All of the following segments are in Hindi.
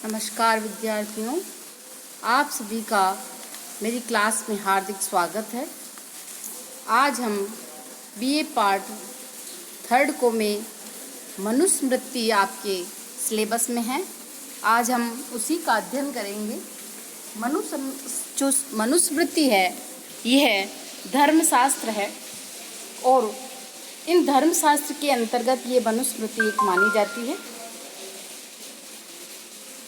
नमस्कार विद्यार्थियों, आप सभी का मेरी क्लास में हार्दिक स्वागत है। आज हम बीए पार्ट थर्ड को में मनुस्मृति आपके सिलेबस में है। आज हम उसी का अध्ययन करेंगे। जो मनुस्मृति है यह धर्मशास्त्र है और इन धर्मशास्त्र के अंतर्गत ये मनुस्मृति एक मानी जाती है।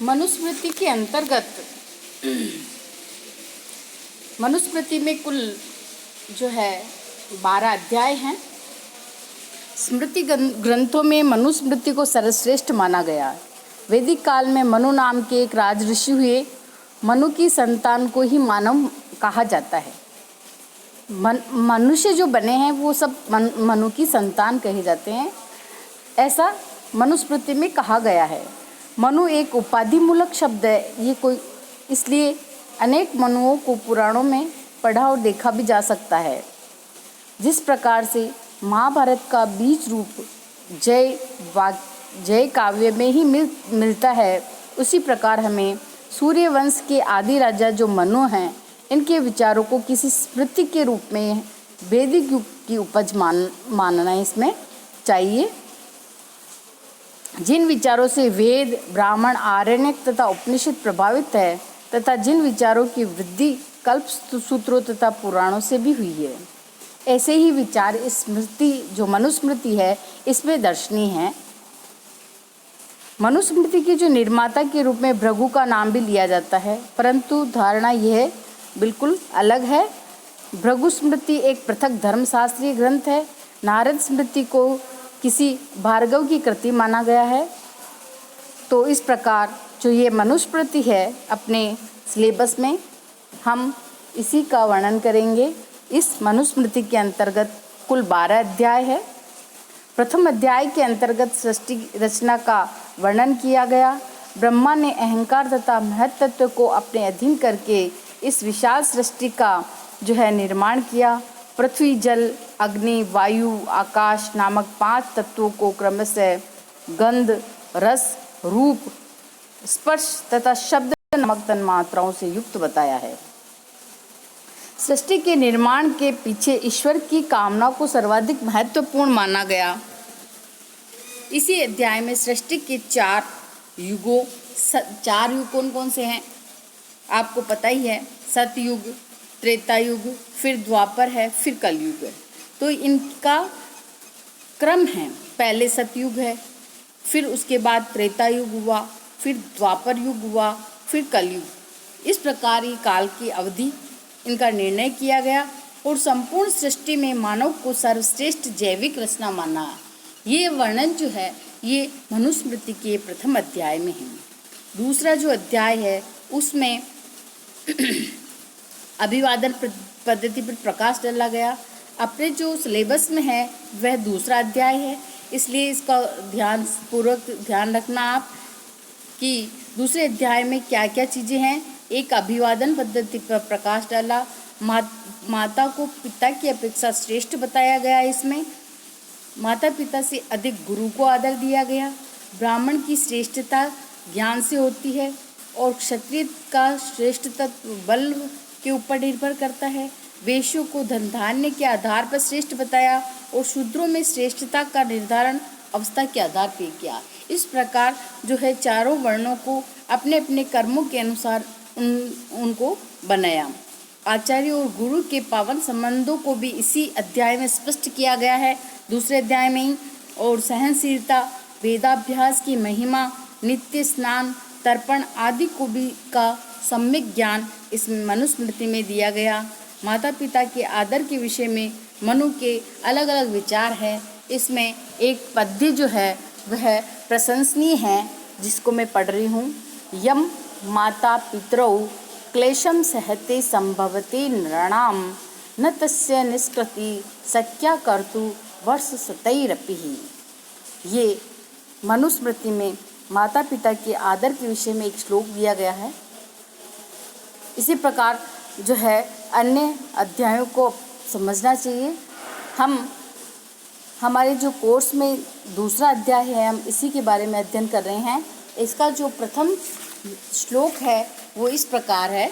मनुस्मृति के अंतर्गत मनुस्मृति में कुल जो है 12 अध्याय हैं। स्मृति ग्रंथों में मनुस्मृति को सर्वश्रेष्ठ माना गया। वैदिक काल में मनु नाम के एक राजऋषि हुए। मनु की संतान को ही मानव कहा जाता है। मनुष्य जो बने हैं वो सब मनु की संतान कहे जाते हैं, ऐसा मनुस्मृति में कहा गया है। मनु एक उपाधि मूलक शब्द है। ये कोई इसलिए अनेक मनुओं को पुराणों में पढ़ा और देखा भी जा सकता है। जिस प्रकार से महाभारत का बीज रूप जय काव्य में ही मिलता है, उसी प्रकार हमें सूर्यवंश के आदि राजा जो मनु हैं, इनके विचारों को किसी स्मृति के रूप में वैदिक युग की उपज मानना इसमें चाहिए। जिन विचारों से वेद, ब्राह्मण, आरण्यक तथा उपनिषद प्रभावित है तथा जिन विचारों की वृद्धि कल्प सूत्रों तथा पुराणों से भी हुई है, ऐसे ही विचार इस स्मृति जो मनुस्मृति है इसमें दर्शनीय है। मनुस्मृति के जो निर्माता के रूप में भृगु का नाम भी लिया जाता है, परंतु धारणा यह बिल्कुल अलग है। भृगु स्मृति एक पृथक धर्मशास्त्रीय ग्रंथ है। नारद स्मृति को किसी भार्गव की कृति माना गया है। तो इस प्रकार जो ये मनुस्मृति है, अपने सिलेबस में हम इसी का वर्णन करेंगे। इस मनुस्मृति के अंतर्गत कुल 12 अध्याय है। प्रथम अध्याय के अंतर्गत सृष्टि रचना का वर्णन किया गया। ब्रह्मा ने अहंकार तथा महत्त्व को अपने अधीन करके इस विशाल सृष्टि का जो है निर्माण किया। पृथ्वी, जल, अग्नि, वायु, आकाश नामक 5 तत्वों को क्रमशः गंध, रस, रूप, स्पर्श तथा शब्द नामक तन्मात्राओं से युक्त बताया है। सृष्टि के निर्माण के पीछे ईश्वर की कामना को सर्वाधिक महत्वपूर्ण माना गया। इसी अध्याय में सृष्टि के 4 युग कौन कौन से हैं आपको पता ही है। सतयुग, त्रेता युग, फिर द्वापर है, फिर कलयुग है। तो इनका क्रम है, पहले सतयुग है, फिर उसके बाद त्रेता युग हुआ, फिर द्वापर युग हुआ, फिर कलयुग। इस प्रकार ये काल की अवधि इनका निर्णय किया गया और संपूर्ण सृष्टि में मानव को सर्वश्रेष्ठ जैविक रचना माना। ये वर्णन जो है ये मनुस्मृति के प्रथम अध्याय में है। दूसरा जो अध्याय है उसमें अभिवादन पद्धति पर प्रकाश डाला गया। अपने जो सिलेबस में है वह दूसरा अध्याय है, इसलिए इसका पूर्वक ध्यान रखना आप कि दूसरे अध्याय में क्या क्या चीज़ें हैं। एक अभिवादन पद्धति पर प्रकाश डाला। माता को पिता की अपेक्षा श्रेष्ठ बताया गया। इसमें माता पिता से अधिक गुरु को आदर दिया गया। ब्राह्मण की श्रेष्ठता ज्ञान से होती है और क्षत्रिय का श्रेष्ठता बल के ऊपर निर्भर करता है। वैश्यों को धन धान्य के आधार पर श्रेष्ठ बताया और शूद्रों में श्रेष्ठता का निर्धारण अवस्था के आधार पर किया। इस प्रकार जो है चारों वर्णों को अपने अपने कर्मों के अनुसार उनको बनाया। आचार्य और गुरु के पावन संबंधों को भी इसी अध्याय में स्पष्ट किया गया है, दूसरे अध्याय में ही। और सहनशीलता, वेदाभ्यास की महिमा, नित्य स्नान, तर्पण आदि को भी का सम्यक ज्ञान इस मनुस्मृति में दिया गया। माता पिता के आदर के विषय में मनु के अलग अलग विचार हैं। इसमें एक पद्य जो है वह प्रशंसनीय है, जिसको मैं पढ़ रही हूँ। यम माता पितरौ क्लेशम सहते संभवते नृणाम न तस्य निष्कृति सख्या कर्तु वर्ष सतैरपि। ये मनुस्मृति में माता पिता के आदर के विषय में एक श्लोक दिया गया है। इसी प्रकार जो है अन्य अध्यायों को समझना चाहिए। हमारे जो कोर्स में दूसरा अध्याय है, हम इसी के बारे में अध्ययन कर रहे हैं। इसका जो प्रथम श्लोक है वो इस प्रकार है।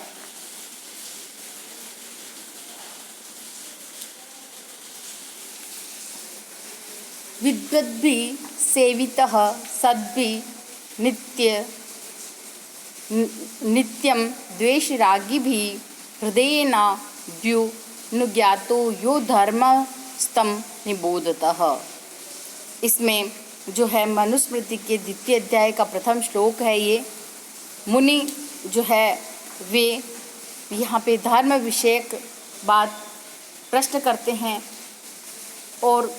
विद्वद्भिः सेवितः सद्भिः नित्यं द्वेषरागिभिः हृदयेन द्युनुज्ञातो यो धर्मस्तं निबोधतः। इसमें जो है मनुस्मृति के द्वितीय अध्याय का प्रथम श्लोक है। ये मुनि जो है वे यहाँ पे धर्म विषयक बात प्रश्न करते हैं और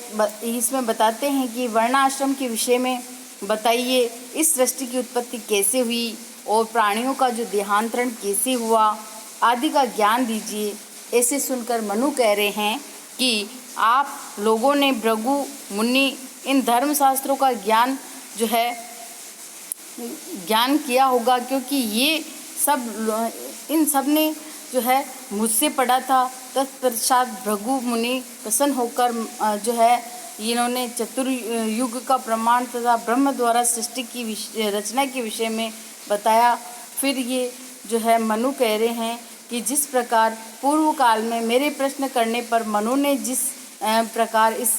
इसमें बताते हैं कि वर्णाश्रम के विषय में बताइए, इस सृष्टि की उत्पत्ति कैसे हुई और प्राणियों का जो देहांतरण कैसे हुआ आदि का ज्ञान दीजिए। ऐसे सुनकर मनु कह रहे हैं कि आप लोगों ने भृगु मुनि इन धर्मशास्त्रों का ज्ञान जो है ज्ञान किया होगा, क्योंकि ये सब इन सब ने जो है मुझसे पढ़ा था। तत्पश्चात भृगु मुनि प्रसन्न होकर जो है इन्होंने चतुर्युग का प्रमाण तथा ब्रह्म द्वारा सृष्टि की रचना के विषय में बताया। फिर ये जो है मनु कह रहे हैं कि जिस प्रकार पूर्व काल में मेरे प्रश्न करने पर मनु ने जिस प्रकार इस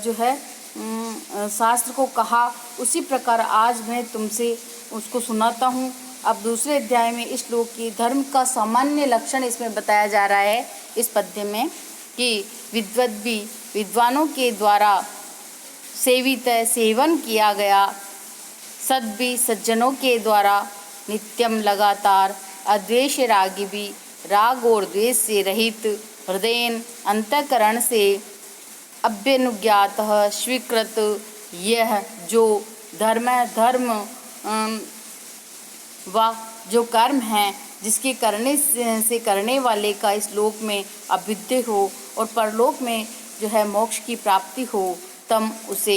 जो है शास्त्र को कहा, उसी प्रकार आज मैं तुमसे उसको सुनाता हूँ। अब दूसरे अध्याय में इस श्लोक की धर्म का सामान्य लक्षण इसमें बताया जा रहा है इस पद्य में कि विद्वद्भी विद्वानों के द्वारा सेवित सेवन किया गया, सद्भी सज्जनों के द्वारा नित्यम लगातार, अद्वेष रागी भी राग और द्वेष से रहित, हृदयन अंतःकरण से अभ्यनुज्ञात स्वीकृत यह जो धर्म व जो कर्म है जिसके करने से करने वाले का इस लोक में अभ्युदय हो और परलोक में जो है मोक्ष की प्राप्ति हो, तम उसे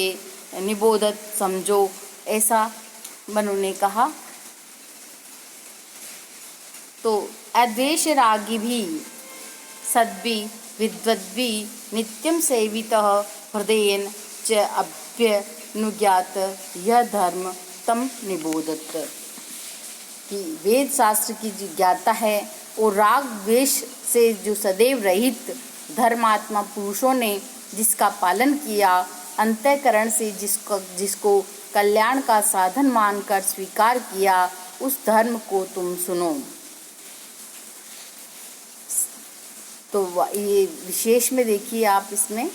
निबोधत समझो, ऐसा मनु ने कहा। तो अद्वेष रागी भी सद्भी विद्वद्भी नित्यम सेवितः हृदयेन च अभ्यनुज्ञात यह धर्म तम निबोधत। कि वेद शास्त्र की जो ज्ञाता है और राग द्वेष से जो सदैव रहित धर्मात्मा पुरुषों ने जिसका पालन किया, अंतःकरण से जिसको कल्याण का साधन मानकर स्वीकार किया, उस धर्म को तुम सुनो। तो ये विशेष में देखिए आप इसमें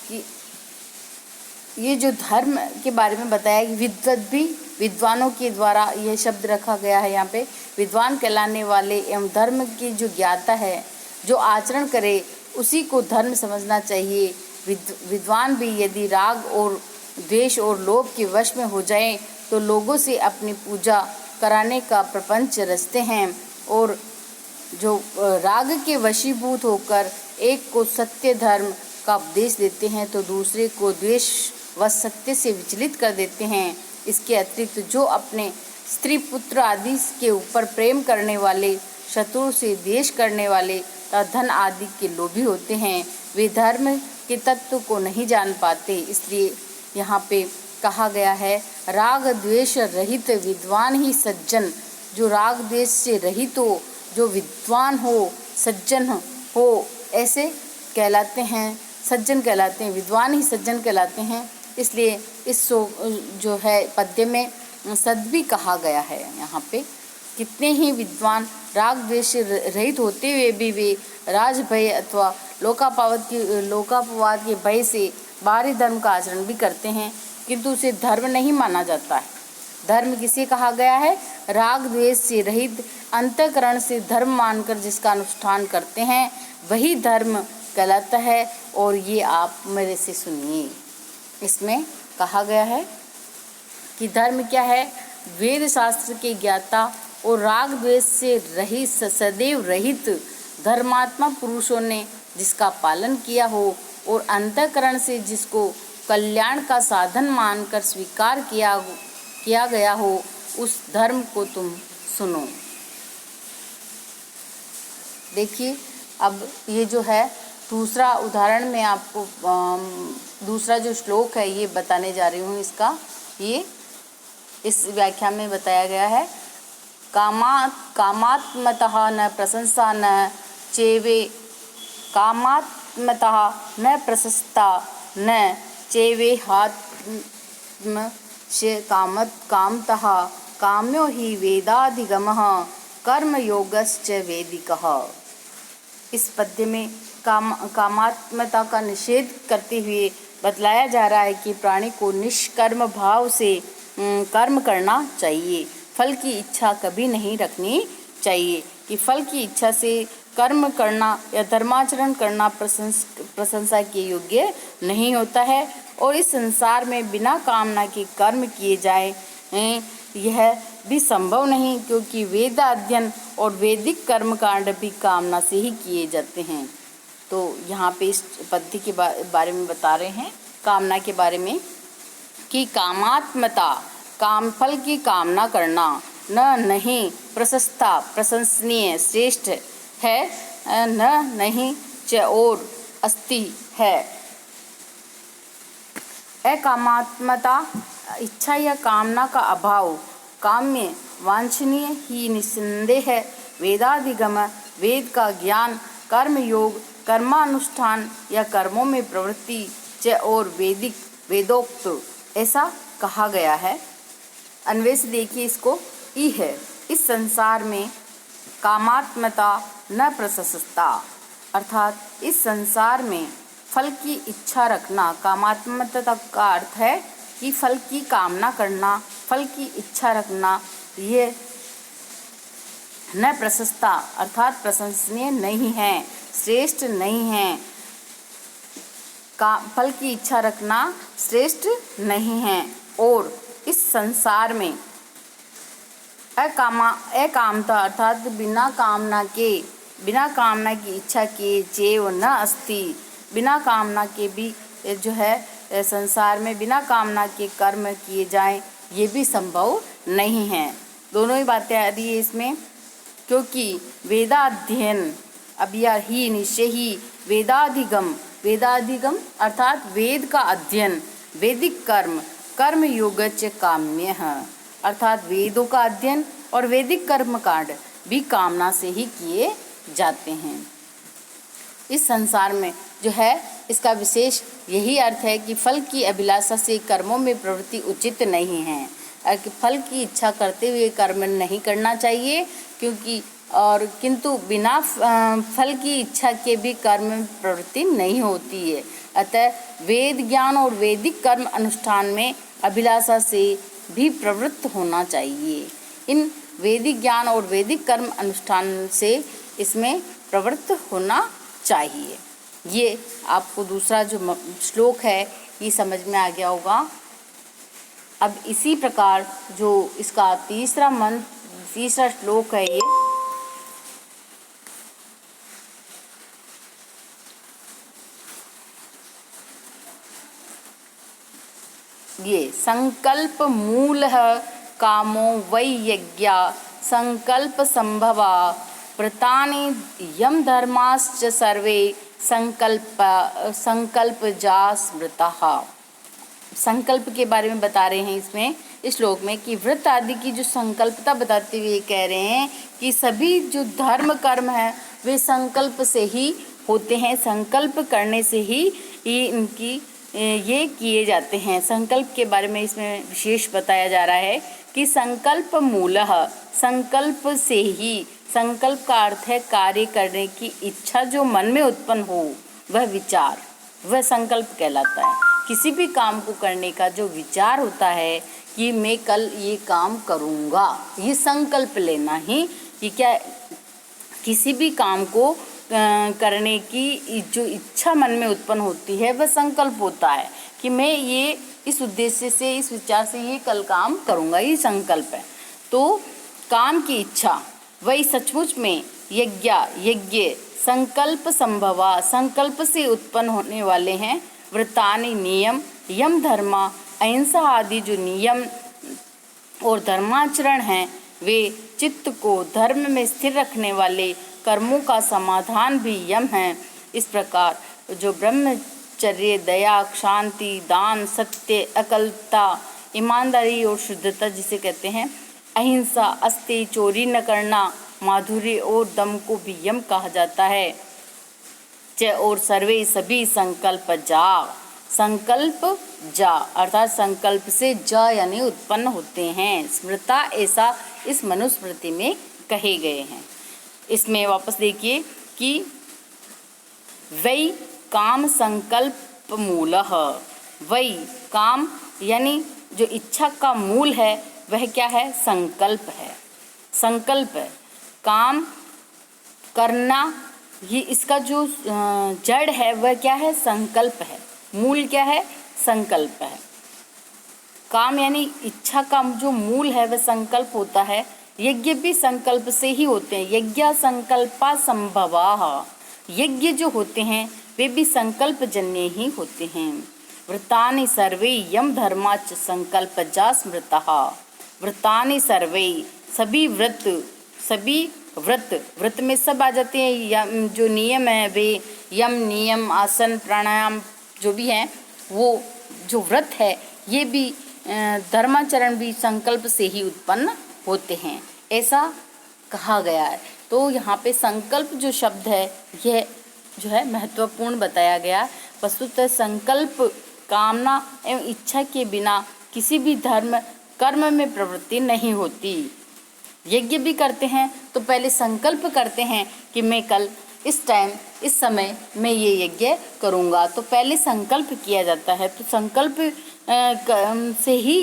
कि ये जो धर्म के बारे में बताया कि विद्वद्भी विद्वानों के द्वारा यह शब्द रखा गया है। यहाँ पे विद्वान कहलाने वाले एवं धर्म की जो ज्ञाता है, जो आचरण करे उसी को धर्म समझना चाहिए। विद्वान भी यदि राग और द्वेष और लोभ के वश में हो जाएं तो लोगों से अपनी पूजा कराने का प्रपंच रचते हैं और जो राग के वशीभूत होकर एक को सत्य धर्म का उपदेश देते हैं तो दूसरे को द्वेष व सत्य से विचलित कर देते हैं। इसके अतिरिक्त जो अपने स्त्री पुत्र आदि के ऊपर प्रेम करने वाले, शत्रु से द्वेष करने वाले तथा धन आदि के लोभी होते हैं, वे धर्म के तत्व को नहीं जान पाते। इसलिए यहाँ पे कहा गया है राग द्वेष रहित विद्वान ही सज्जन। जो राग द्वेष से रहित हो, जो विद्वान हो, सज्जन हो, ऐसे कहलाते हैं, सज्जन कहलाते हैं, विद्वान ही सज्जन कहलाते हैं। इसलिए इस जो है पद्य में सद्भी कहा गया है। यहाँ पे कितने ही विद्वान राग द्वेष रहित होते हुए भी वे राज भय अथवा लोकापवाद के भय से बाहरी धर्म का आचरण भी करते हैं, किंतु उसे धर्म नहीं माना जाता है। धर्म किसे कहा गया है? राग द्वेष से रहित अंतःकरण से धर्म मानकर जिसका अनुष्ठान करते हैं वही धर्म कहलाता है। और ये आप मेरे से सुनिए, इसमें कहा गया है कि धर्म क्या है? वेद शास्त्र के ज्ञाता और राग द्वेष से रहित सदैव रहित धर्मात्मा पुरुषों ने जिसका पालन किया हो और अंतःकरण से जिसको कल्याण का साधन मानकर स्वीकार किया गया हो, उस धर्म को तुम सुनो। देखिए अब ये जो है दूसरा उदाहरण में आपको दूसरा जो श्लोक है ये बताने जा रही हूँ। इसका ये इस व्याख्या में बताया गया है, कामात्मतः न प्रशंसा न चेवे, कामात्मतः न प्रशस्ता न चेवे हात्म से कामतः काम्यो हि वेदाधिगमः कर्मयोगश्च वैदिकः। इस पद्य में कामात्मता का निषेध करते हुए बतलाया जा रहा है कि प्राणी को निष्कर्म भाव से कर्म करना चाहिए, फल की इच्छा कभी नहीं रखनी चाहिए, कि फल की इच्छा से कर्म करना या धर्माचरण करना प्रशंसा के योग्य नहीं होता है, और इस संसार में बिना कामना के कर्म किए जाए यह भी संभव नहीं, क्योंकि वेद अध्ययन और वैदिक कर्म कांड भी कामना से ही किए जाते हैं। तो यहाँ पे इस पद्धति के बारे में बता रहे हैं, कामना के बारे में, कि कामात्मता काम फल की कामना करना नहीं प्रशस्ता प्रशंसनीय श्रेष्ठ है, नहीं च और अस्ति है। अकामात्मता इच्छा या कामना का अभाव, काम्य वांछनीय ही निस्संदेह है। वेदाधिगम वेद का ज्ञान, कर्म योग कर्मानुष्ठान या कर्मों में प्रवृत्ति च और वैदिक वेदोक्त ऐसा कहा गया है। अन्वय से देखिए इसको, ई है इस संसार में कामात्मता न प्रशस्ता, अर्थात इस संसार में फल की इच्छा रखना, कामात्मता का अर्थ है कि फल की कामना करना, फल की इच्छा रखना, ये न प्रशस्ता अर्थात प्रशंसनीय नहीं है, श्रेष्ठ नहीं है। फल की इच्छा रखना श्रेष्ठ नहीं है, और इस संसार में अकामता अर्थात बिना कामना की इच्छा के चेव न अस्ति, बिना कामना के भी जो है संसार में बिना कामना के कर्म किए जाएं, ये भी संभव नहीं है। दोनों ही बातें आ रही है इसमें, क्योंकि वेदाध्ययन अब यह ही निश्चय ही वेदाधिगम अर्थात वेद का अध्ययन, वैदिक कर्म योगच काम्य है, अर्थात वेदों का अध्ययन और वैदिक कर्म कांड भी कामना से ही किए जाते हैं। इस संसार में जो है इसका विशेष यही अर्थ है कि फल की अभिलाषा से कर्मों में प्रवृत्ति उचित नहीं है, और फल की इच्छा करते हुए कर्म नहीं करना चाहिए, किंतु बिना फल की इच्छा के भी कर्म में प्रवृत्ति नहीं होती है। अतः वेद ज्ञान और वैदिक कर्म अनुष्ठान में अभिलाषा से भी प्रवृत्त होना चाहिए। इन वैदिक ज्ञान और वैदिक कर्म अनुष्ठान से इसमें प्रवृत्त होना चाहिए। ये आपको दूसरा जो श्लोक है ये समझ में आ गया होगा। अब इसी प्रकार जो इसका तीसरा श्लोक है ये संकल्प मूलः कामो वै यज्ञा संकल्प संभवा व्रतानि यम धर्माश्च सर्वे संकल्पजा स्मृतः। संकल्प के बारे में बता रहे हैं इसमें इस श्लोक में कि व्रत आदि की जो संकल्पता बताते हुए कह रहे हैं कि सभी जो धर्म कर्म हैं वे संकल्प से ही होते हैं, संकल्प करने से ही इनकी ये किए जाते हैं। संकल्प के बारे में इसमें विशेष बताया जा रहा है कि संकल्प मूलः, संकल्प से ही, संकल्प का अर्थ है कार्य करने की इच्छा जो मन में उत्पन्न हो, वह विचार, वह संकल्प कहलाता है। किसी भी काम को करने का जो विचार होता है कि मैं कल ये काम करूँगा, ये संकल्प लेना ही कि क्या किसी भी काम को करने की जो इच्छा मन में उत्पन्न होती है वह संकल्प होता है कि मैं ये इस उद्देश्य से, इस विचार से ये कल काम करूँगा, ये संकल्प है। तो काम की इच्छा वही सचमुच में यज्ञ संकल्प संभवा, संकल्प से उत्पन्न होने वाले हैं। व्रतानि नियम यम धर्मा, अहिंसा आदि जो नियम और धर्माचरण हैं वे चित्त को धर्म में स्थिर रखने वाले कर्मों का समाधान भी यम है। इस प्रकार जो ब्रह्मचर्य, दया, शांति, दान, सत्य, अकल्पता ईमानदारी और शुद्धता जिसे कहते हैं, अहिंसा, अस्तेय, चोरी न करना, माधुर्य और दम को भी यम कहा जाता है। च और सर्वे सभी संकल्प जा अर्थात संकल्प से जा यानी उत्पन्न होते हैं। स्मृता ऐसा इस मनुस्मृति में कहे गए हैं। इसमें वापस देखिए कि वै काम संकल्प मूलः, वै काम यानी जो इच्छा का मूल है वह क्या है, संकल्प है। संकल्प है, काम करना, ये इसका जो जड़ है वह क्या है, संकल्प है। मूल क्या है, संकल्प है। काम यानी इच्छा का जो मूल है वह संकल्प होता है। यज्ञ भी संकल्प से ही होते हैं। यज्ञ संकल्पा संभवाः, यज्ञ जो होते हैं वे भी संकल्प जन्य ही होते हैं। व्रतानि सर्वे यम धर्माच संकल्पजा स्मृतः, व्रतानि सर्वे सभी व्रत, सभी व्रत में सब आ जाते हैं। जो नियम है वे यम, नियम, आसन, प्राणायाम जो भी हैं, वो जो व्रत है ये भी धर्माचरण भी संकल्प से ही उत्पन्न होते हैं, ऐसा कहा गया है। तो यहाँ पे संकल्प जो शब्द है यह जो है महत्वपूर्ण बताया गया। वस्तुतः संकल्प कामना एवं इच्छा के बिना किसी भी धर्म कर्म में प्रवृत्ति नहीं होती। यज्ञ भी करते हैं तो पहले संकल्प करते हैं कि मैं कल इस टाइम इस समय मैं ये यज्ञ करूँगा, तो पहले संकल्प किया जाता है। तो संकल्प से ही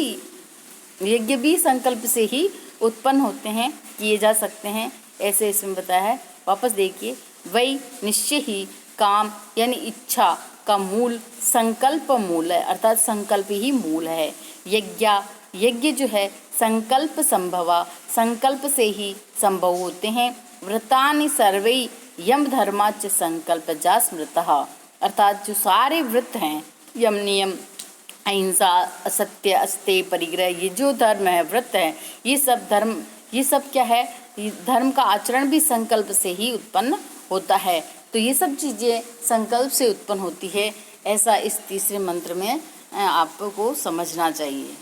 यज्ञ भी संकल्प से ही उत्पन्न होते हैं, किए जा सकते हैं, ऐसे इसमें बताया है। वापस देखिए, वही निश्चय ही काम यानी इच्छा का मूल संकल्प मूल है, अर्थात संकल्प ही मूल है। यज्ञ जो है संकल्प संभवा, संकल्प से ही संभव होते हैं। व्रतानि सर्वै यम धर्माच संकल्पजा स्मृतः, अर्थात जो सारे व्रत हैं, यम, नियम, अहिंसा, असत्य, अस्तेय, परिग्रह, ये जो धर्म है, व्रत है, ये सब धर्म, ये सब क्या है, धर्म का आचरण भी संकल्प से ही उत्पन्न होता है। तो ये सब चीज़ें संकल्प से उत्पन्न होती है, ऐसा इस तीसरे मंत्र में आपको समझना चाहिए।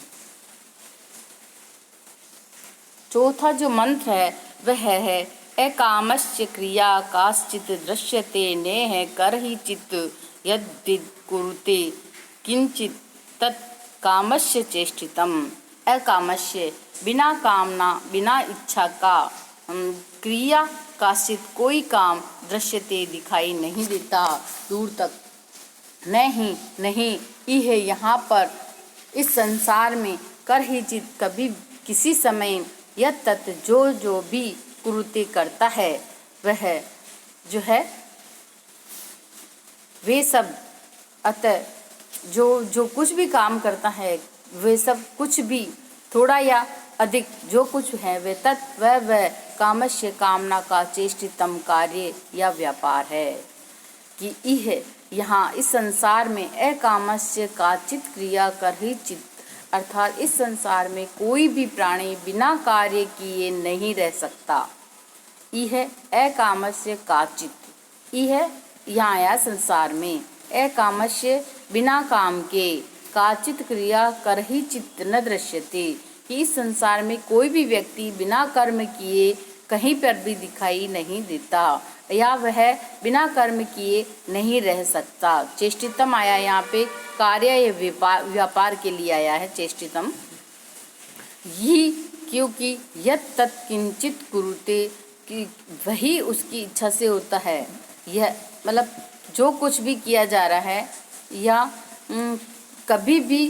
चौथा जो मंत्र है वह है अकामश्च क्रिया काश्चित् दृश्यते नेह करहि चित् यद्विद कुरुते किंचित तत् कामस्य चेष्टितम्। अकामस्य बिना कामना, बिना इच्छा का, क्रिया काश्चित् कोई काम, दृश्यते दिखाई नहीं देता, दूर तक, नहीं यह यहाँ पर इस संसार में, कर ही चित कभी किसी समय, यह तत् जो भी कुरुते करता है वह जो है वे सब, अतः जो कुछ भी काम करता है वे सब कुछ भी थोड़ा या अधिक जो कुछ है वे तत् वह कामस्य कामना का चेष्टितम कार्य या व्यापार है। कि यह यहाँ इस संसार में अकामस्य काचित क्रिया कर ही चित, अर्थात इस संसार में कोई भी प्राणी बिना कार्य किए नहीं रह सकता। यह अकामस्य काचित, यह यहाँ आया संसार में, अकामस्य बिना काम के, काचित क्रिया कर ही चित्त न दृश्यते, कि इस संसार में कोई भी व्यक्ति बिना कर्म किए कहीं पर भी दिखाई नहीं देता, या वह बिना कर्म किए नहीं रह सकता। चेष्टितम आया यहाँ पे कार्य या व्यापार के लिए आया है चेष्टितम, ये क्योंकि यत् तत् किंचित कुरुते, कि वही उसकी इच्छा से होता है। यह मतलब जो कुछ भी किया जा रहा है या कभी भी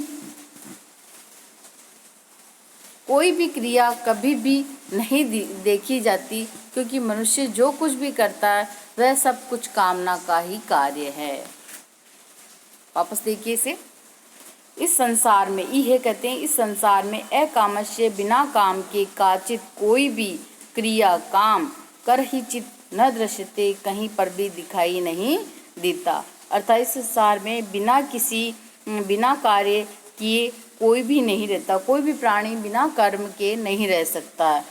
कोई भी क्रिया कभी भी नहीं देखी जाती, क्योंकि मनुष्य जो कुछ भी करता है वह सब कुछ कामना का ही कार्य है। वापस देखिए इसे, इस संसार में, यह कहते हैं इस संसार में अकामस्य बिना काम के काचित कोई भी क्रिया काम कर ही चित न दृश्यते, कहीं पर भी दिखाई नहीं देता। अर्थात इस संसार में बिना कार्य किए कोई भी नहीं रहता, कोई भी प्राणी बिना कर्म के नहीं रह सकता।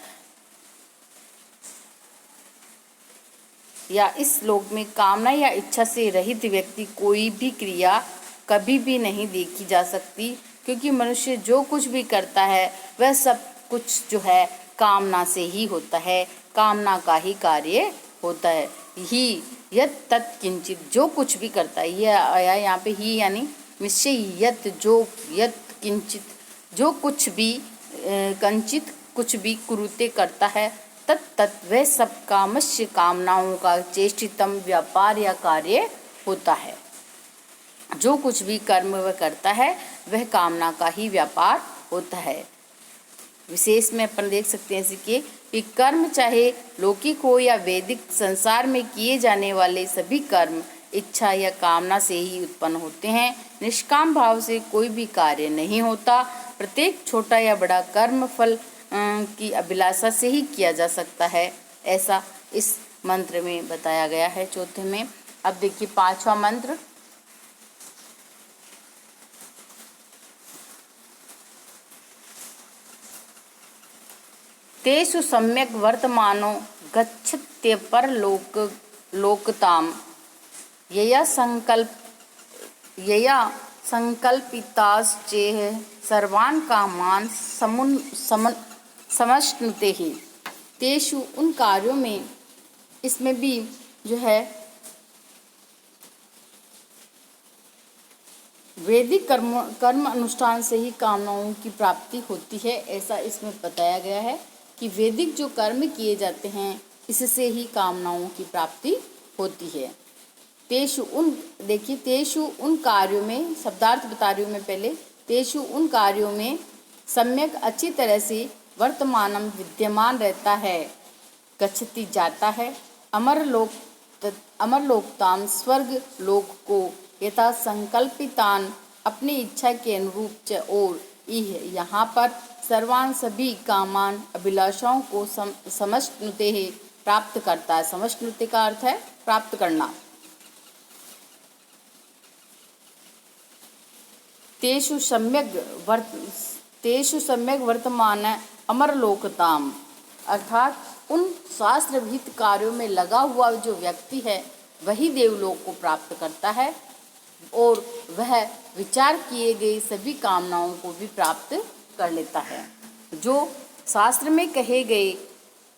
या इस लोक में कामना या इच्छा से रहित व्यक्ति कोई भी क्रिया कभी भी नहीं देखी जा सकती, क्योंकि मनुष्य जो कुछ भी करता है वह सब कुछ जो है कामना से ही होता है, कामना का ही कार्य होता है। ही यत तत् किंचित, जो कुछ भी करता है, ये आया यहाँ पे ही यानी निश्चय, यत जो, यत किंचित जो कुछ भी, कंचित कुछ भी, कुरुते करता है, तत् वह सब कामस्य कामनाओं का चेष्टितम व्यापार या कार्य होता है। जो कुछ भी कर्म वह करता है वह कामना का ही व्यापार होता है। विशेष में अपन देख सकते हैं कि कर्म चाहे लौकिक हो या वैदिक, संसार में किए जाने वाले सभी कर्म इच्छा या कामना से ही उत्पन्न होते हैं। निष्काम भाव से कोई भी कार्य नहीं होता। प्रत्येक छोटा या बड़ा कर्म फल की अभिलाषा से ही किया जा सकता है, ऐसा इस मंत्र में बताया गया है, चौथे में। अब देखिए पांचवा मंत्र। तेषु सम्यक वर्तमानो गच्छत्यपरलोकताम् यया संकल्पिताश्चेह सर्वान् कामान् समश्नुते ही। तेषु उन कार्यों में, इसमें भी जो है वैदिक कर्म अनुष्ठान से ही कामनाओं की प्राप्ति होती है, ऐसा इसमें बताया गया है कि वैदिक जो कर्म किए जाते हैं इससे ही कामनाओं की प्राप्ति होती है। तेषु उन, देखिए तेषु उन कार्यों में, शब्दार्थ बता रही हूँ मैं पहले। तेषु उन कार्यों में सम्यक अच्छी तरह से वर्तमानम विद्यमान रहता है, गच्छति जाता है, अमरलोकताम स्वर्ग लोक को, यथा संकल्पितान अपनी इच्छा के अनुरूप च, और यहाँ पर सर्वान सभी कामान अभिलाषाओं को समश्नुते है प्राप्त करता है। समश्नुते का अर्थ है प्राप्त करना। तेषु सम्यक वर्तमान अमरलोकताम, अर्थात उन शास्त्र विहित कार्यों में लगा हुआ जो व्यक्ति है वही देवलोक को प्राप्त करता है, और वह विचार किए गए सभी कामनाओं को भी प्राप्त कर लेता है। जो शास्त्र में कहे गए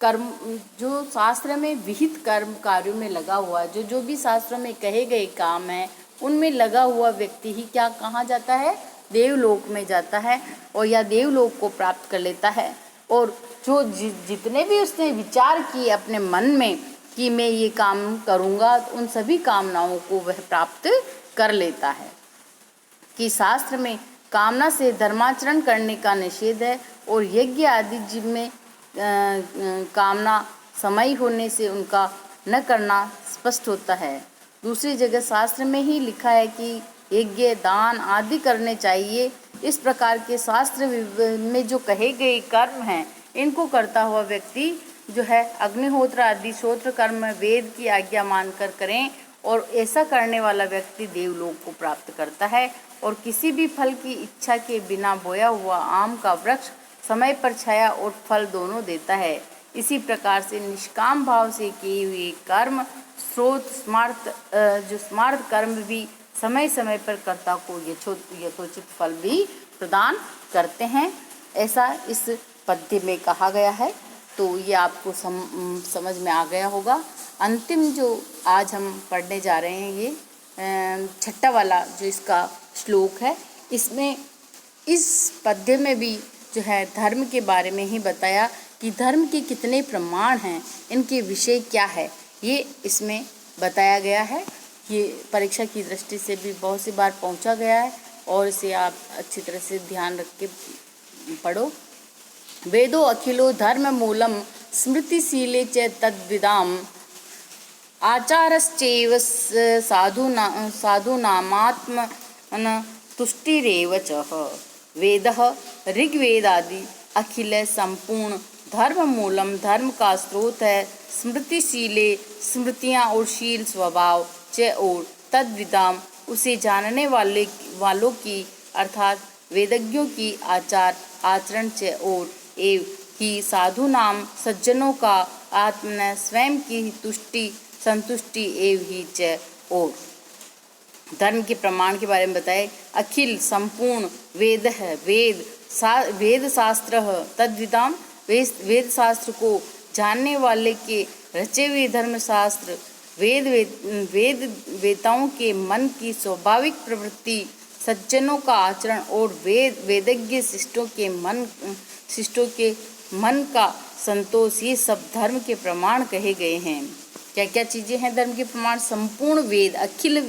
कर्म, जो शास्त्र में विहित कर्म कार्यों में लगा हुआ, जो भी शास्त्रों में कहे गए काम है उनमें लगा हुआ व्यक्ति ही क्या कहाँ जाता है, देवलोक में जाता है, और या देवलोक को प्राप्त कर लेता है। और जो जितने भी उसने विचार किए अपने मन में कि मैं ये काम करूँगा, उन सभी कामनाओं को वह प्राप्त कर लेता है। कि शास्त्र में कामना से धर्माचरण करने का निषेध है, और यज्ञ आदि जिनमें कामना समय होने से उनका न करना स्पष्ट होता है। दूसरी जगह शास्त्र में ही लिखा है कि यज्ञ दान आदि करने चाहिए। इस प्रकार के शास्त्र में जो कहे गए कर्म हैं इनको करता हुआ व्यक्ति जो है अग्निहोत्र आदि श्रोत्र कर्म वेद की आज्ञा मानकर करें, और ऐसा करने वाला व्यक्ति देवलोक को प्राप्त करता है। और किसी भी फल की इच्छा के बिना बोया हुआ आम का वृक्ष समय पर छाया और फल दोनों देता है। इसी प्रकार से निष्काम भाव से किए हुए कर्म स्रोत स्मार्थ कर्म भी समय समय पर कर्ता को यथोचित फल भी प्रदान करते हैं, ऐसा इस पद्य में कहा गया है। तो ये आपको समझ में आ गया होगा। अंतिम जो आज हम पढ़ने जा रहे हैं ये छठा वाला जो इसका श्लोक है, इसमें इस पद्य में भी जो है धर्म के बारे में ही बताया कि धर्म के कितने प्रमाण हैं, इनके विषय क्या है, ये इसमें बताया गया है। ये परीक्षा की दृष्टि से भी बहुत सी बार पहुंचा गया है, और इसे आप अच्छी तरह से ध्यान रख के पढ़ो। वेदो अखिलो धर्म मूलम स्मृतिशीले च तद्विदाम आचारश्चैव साधूनामात्म तुष्टिरेव च। वेदः ऋग्वेदादि अखिल संपूर्ण धर्म मूलम, धर्म का स्रोत है। स्मृतिशीले स्मृतियाँ और शील स्वभाव च, और तद्विदाम उसे जानने वालों की अर्थात वेदज्ञों की आचार आचरण च, और एव ही साधु नाम सज्जनों का आत्मन स्वयं की तुष्टि संतुष्टि एव ही च, और धर्म के प्रमाण के बारे में बताए। अखिल संपूर्ण वेद है, वेद शास्त्र तद्विदाम, वेद शास्त्र को जानने वाले के रचे हुए धर्म शास्त्र, वेताओं के मन की स्वाभाविक प्रवृत्ति, सज्जनों का आचरण और वेदज्ञ शिष्टों के मन का संतोष, ये सब धर्म के प्रमाण कहे गए हैं। क्या क्या चीज़ें हैं धर्म के प्रमाण? संपूर्ण वेद, अखिल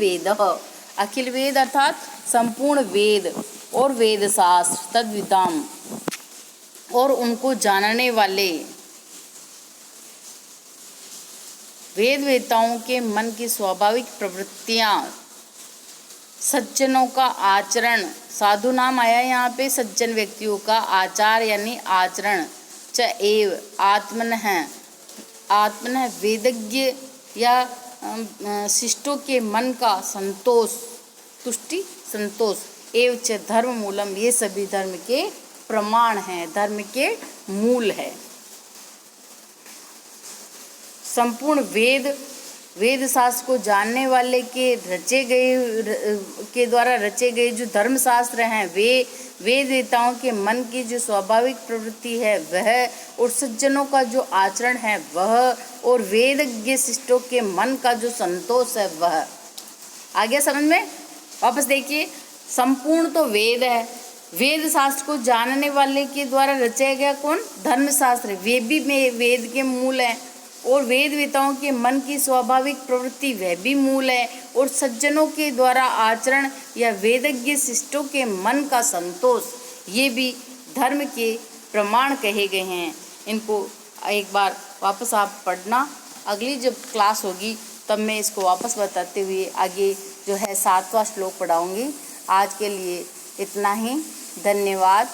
वेद अर्थात संपूर्ण वेद और वेद शास्त्र, तद्विदाम और उनको जानने वाले, वेताओं के मन की स्वाभाविक प्रवृत्तियाँ, सज्जनों का आचरण, साधु नाम आया यहाँ पे, सज्जन व्यक्तियों का आचार यानी आचरण, च एव आत्मन है वेदज्ञ या शिष्टों के मन का संतोष, तुष्टि संतोष, एव च धर्म मूलम, ये सभी धर्म के प्रमाण हैं, धर्म के मूल है। संपूर्ण वेद शास्त्र को जानने वाले के द्वारा रचे गए जो धर्म शास्त्र हैं, वेताओं के मन की जो स्वाभाविक प्रवृत्ति है वह, और सज्जनों का जो आचरण है वह, और वेदज्ञ शिष्टों के मन का जो संतोष है वह। आ गया समझ में? वापस देखिए, संपूर्ण तो वेद है, वेद शास्त्र को जानने वाले के द्वारा रचाया गया कौन? धर्म शास्त्र, वे भी वेद के मूल हैं, और वेताओं के मन की स्वाभाविक प्रवृत्ति वह भी मूल है, और सज्जनों के द्वारा आचरण या वेदज्ञ शिष्टों के मन का संतोष, ये भी धर्म के प्रमाण कहे गए हैं। इनको एक बार वापस आप पढ़ना, अगली जब क्लास होगी तब मैं इसको वापस बताते हुए आगे जो है 7वां श्लोक पढ़ाऊँगी। आज के लिए इतना ही, धन्यवाद।